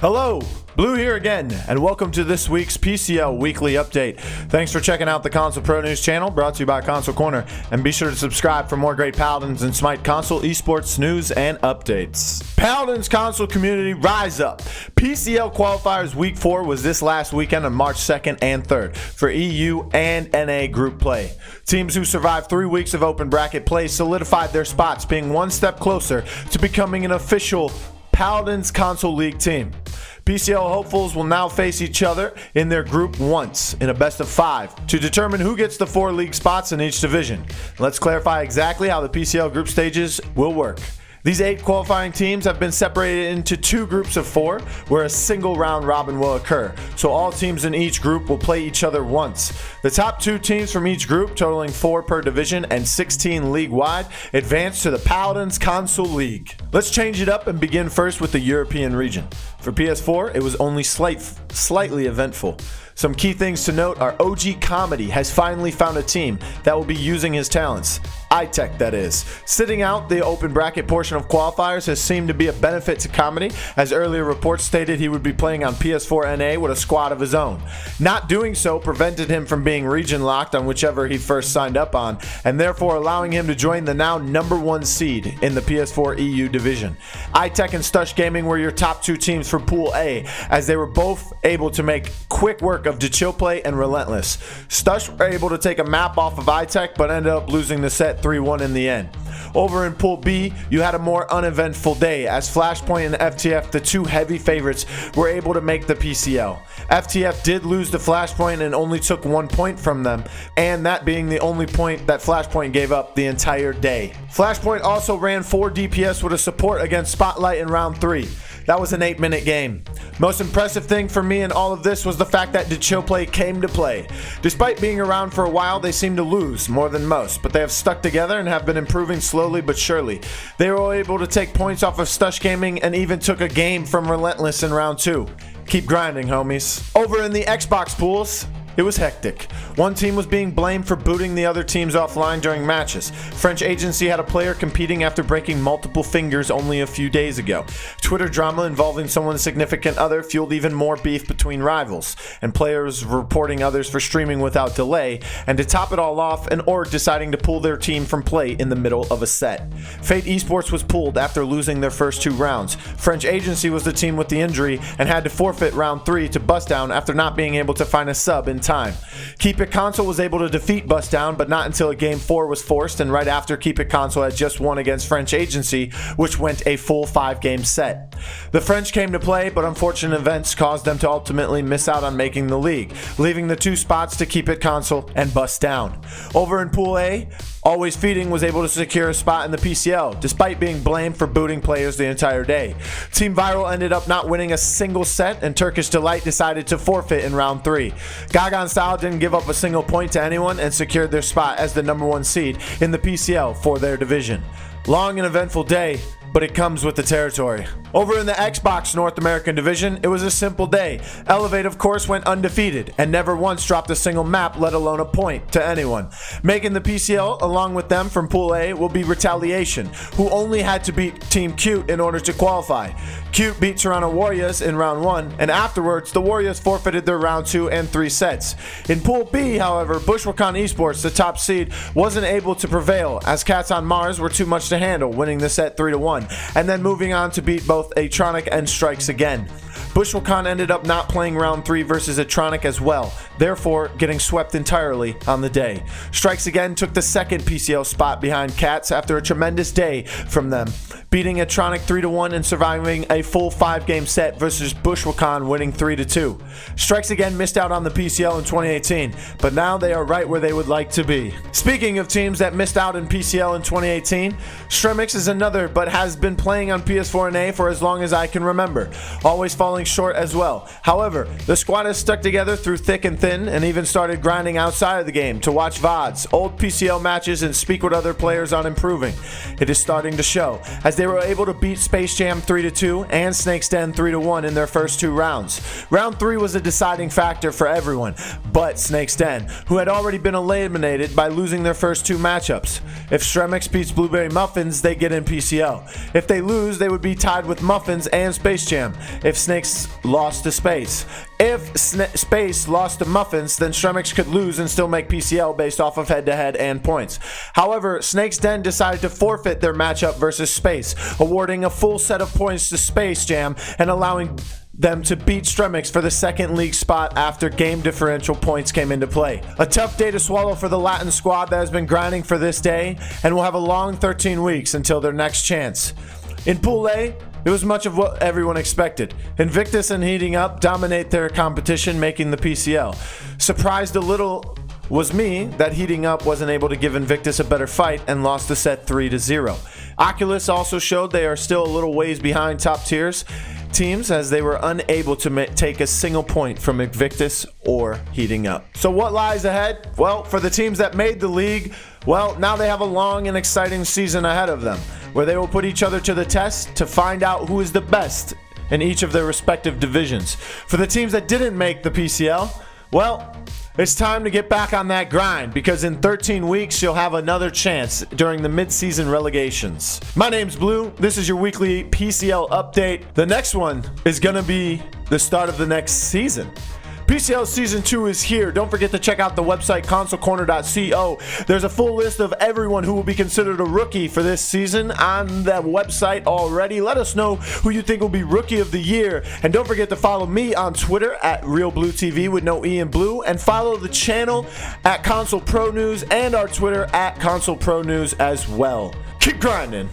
Hello, Blue here again, and welcome to this week's PCL Weekly Update. Thanks for checking out the Console Pro News channel, brought to you by Console Corner, and be sure to subscribe for more great Paladins and Smite Console Esports news and updates. Paladins Console community, rise up! PCL Qualifiers Week 4 was this last weekend on March 2nd and 3rd for EU and NA group play. Teams who survived 3 weeks of open bracket play solidified their spots, being one step closer to becoming an official Paladins Console League team. PCL hopefuls will now face each other in their group once in a best of 5 to determine who gets the 4 league spots in each division. Let's clarify exactly how the PCL group stages will work. These 8 qualifying teams have been separated into 2 groups of 4, where a single round robin will occur, so all teams in each group will play each other once. The top 2 teams from each group, totaling 4 per division and 16 league-wide, advance to the Paladins Console League. Let's change it up and begin first with the European region. For PS4, it was only slightly eventful. Some key things to note are OG Comedy has finally found a team that will be using his talents. Itech, that is. Sitting out the open bracket portion of qualifiers has seemed to be a benefit to Comedy, as earlier reports stated he would be playing on PS4 NA with a squad of his own. Not doing so prevented him from being region locked on whichever he first signed up on, and therefore allowing him to join the now #1 seed in the PS4 EU division. Itech and Stush Gaming were your top 2 teams for Pool A, as they were both able to make quick work of Play and Relentless. Stush were able to take a map off of Itech, but ended up losing the set 3-1 in the end. Over in Pool B, you had a more uneventful day, as Flashpoint and FTF, the 2 heavy favorites, were able to make the PCL. FTF did lose to Flashpoint and only took 1 point from them, and that being the only point that Flashpoint gave up the entire day. Flashpoint also ran 4 DPS with a support against Spotlight in round 3. That was an 8-minute game. Most impressive thing for me in all of this was the fact that Play came to play. Despite being around for a while, they seem to lose more than most, but they have stuck together and have been improving slowly but surely. They were able to take points off of Stush Gaming and even took a game from Relentless in round 2. Keep grinding, homies. Over in the Xbox pools, it was hectic. One team was being blamed for booting the other teams offline during matches. French agency had a player competing after breaking multiple fingers only a few days ago. Twitter drama involving someone's significant other fueled even more beef between rivals, and players reporting others for streaming without delay, and to top it all off, an org deciding to pull their team from play in the middle of a set. Fate Esports was pulled after losing their first 2 rounds. French agency was the team with the injury and had to forfeit round 3 to Bustdown after not being able to find a sub in time. Keep It Console was able to defeat Bustdown, but not until Game 4 was forced, and right after Keep It Console had just won against French agency, which went a full 5-game set. The French came to play, but unfortunate events caused them to ultimately miss out on making the league, leaving the 2 spots to Keep It Console and Bustdown. Over in Pool A, Always Feeding was able to secure a spot in the PCL, despite being blamed for booting players the entire day. Team Viral ended up not winning a single set, and Turkish Delight decided to forfeit in round 3. Gagan Style didn't give up a single point to anyone and secured their spot as the #1 seed in the PCL for their division. Long and eventful day, but it comes with the territory. Over in the Xbox North American division, it was a simple day. Elevate, of course, went undefeated and never once dropped a single map, let alone a point, to anyone. Making the PCL along with them from Pool A will be Retaliation, who only had to beat Team Cute in order to qualify. Cute beat Toronto Warriors in round 1, and afterwards, the Warriors forfeited their round 2 and 3 sets. In Pool B, however, Bushwalk Esports, the top seed, wasn't able to prevail, as Cats on Mars were too much to handle, winning the set 3-1, and then moving on to beat both Atronic and Strikes Again. Bushwalk ended up not playing round 3 versus Atronic as well, therefore getting swept entirely on the day. Strikes Again took the 2nd PCL spot behind Cats after a tremendous day from them, beating Atronic 3-1 and surviving a full 5-game set versus Bushwalk winning 3-2. Strikes Again missed out on the PCL in 2018, but now they are right where they would like to be. Speaking of teams that missed out in PCL in 2018, Stremix is another, but has been playing on PS4 and A for as long as I can remember, always falling short as well. However, the squad has stuck together through thick and thin in and even started grinding outside of the game to watch VODs, old PCL matches, and speak with other players on improving. It is starting to show, as they were able to beat Space Jam 3-2 and Snake's Den 3-1 in their first 2 rounds. Round 3 was a deciding factor for everyone, but Snake's Den, who had already been eliminated by losing their first 2 matchups. If Stremix beats Blueberry Muffins, they get in PCL. If they lose, they would be tied with Muffins and Space Jam if Snakes lost to Space. If Space lost to Muffins, then Stremix could lose and still make PCL based off of head-to-head and points. However, Snake's Den decided to forfeit their matchup versus Space, awarding a full set of points to Space Jam and allowing them to beat Stremix for the second league spot after game differential points came into play. A tough day to swallow for the Latin squad that has been grinding for this day and will have a long 13 weeks until their next chance. In Pool A, it was much of what everyone expected. Invictus and Heating Up dominate their competition, making the PCL. Surprised a little was me that Heating Up wasn't able to give Invictus a better fight and lost the set 3-0. Oculus also showed they are still a little ways behind top tiers teams, as they were unable to take a single point from Invictus or Heating Up. So what lies ahead? Well, for the teams that made the league, well, now they have a long and exciting season ahead of them, where they will put each other to the test to find out who is the best in each of their respective divisions. For the teams that didn't make the PCL, well, it's time to get back on that grind, because in 13 weeks you'll have another chance during the mid-season relegations. My name's Blue. This is your weekly PCL update. The next one is going to be the start of the next season. PCL Season 2 is here. Don't forget to check out the website consolecorner.co. There's a full list of everyone who will be considered a rookie for this season on the website already. Let us know who you think will be Rookie of the Year. And don't forget to follow me on Twitter at RealBlueTV with no E in blue. And follow the channel at Console Pro News and our Twitter at Console Pro News as well. Keep grinding.